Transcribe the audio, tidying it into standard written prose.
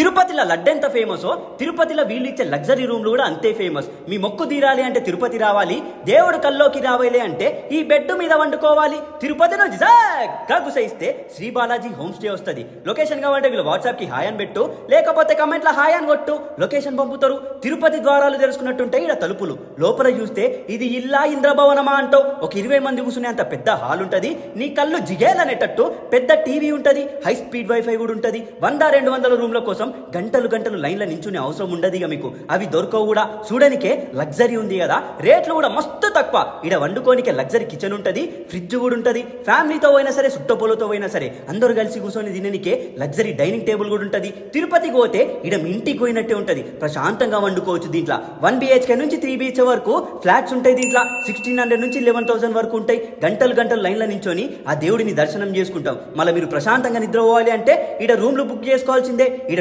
తిరుపతిలో లడ్డు ఎంత ఫేమసో తిరుపతిలో వీళ్ళు ఇచ్చే లగ్జరీ రూమ్లు కూడా అంతే ఫేమస్. మీ మొక్కు తీరాలి అంటే తిరుపతి రావాలి, దేవుడు కల్లోకి రావాలి అంటే ఈ బెడ్ మీద వండుకోవాలి. తిరుపతి నుంచి గుసైస్తే శ్రీ బాలాజీ హోమ్ స్టే వస్తుంది. లొకేషన్ కావాలంటే వీళ్ళు వాట్సాప్ కి హాయ్ అని పెట్టు, లేకపోతే కమెంట్ లో హాయ్ అని కొట్టు, లొకేషన్ పంపుతారు. తిరుపతి ద్వారాలు తెలుసుకున్నట్టుంటాయి ఇక్కడ తలుపులు. లోపల చూస్తే ఇది ఇల్లా ఇంద్రభవనమా అంటావు. ఒక 20 మంది కూర్చునే అంత పెద్ద హాల్ ఉంటది. నీ కళ్ళు జిగేలనేటట్టు పెద్ద టీవీ ఉంటది, హై స్పీడ్ వైఫై కూడా ఉంటది. 100-200 రూమ్ల కోసం గంటలు గంటలు లైన్ల నించునే అవసరం ఉండదు. ఇక మీకు అవి దొరకవు కూడా. చూడనికే లగ్జరీ ఉంది కదా, రేట్లు కూడా మస్తు తక్కువ. ఇడ వండుకోనికే లగ్జరీ కిచెన్ ఉంటది, ఫ్రిడ్జ్ కూడా ఉంటది. ఫ్యామిలీతో పోయినా సరే, సుట్టపోలతో పోయినా సరే అందరూ కలిసి కూర్చొని తిననికే లగ్జరీ డైనింగ్ టేబుల్ కూడా ఉంటది. తిరుపతికి పోతే ఇడ మీ ఇంటికి పోయినట్టే ఉంటది, ప్రశాంతంగా వండుకోవచ్చు. దీంట్లో 1 BHK నుంచి 3 BHK వరకు ఫ్లాట్స్ ఉంటాయి. దీంట్లో 1600 నుంచి 11,000 వరకు ఉంటాయి. గంటలు గంటలు లైన్ల నించొని ఆ దేవుడిని దర్శనం చేసుకుంటాం. మళ్ళీ మీరు ప్రశాంతంగా నిద్రపోవాలి అంటే ఇడ రూమ్లు బుక్ చేసుకోవాల్సిందే.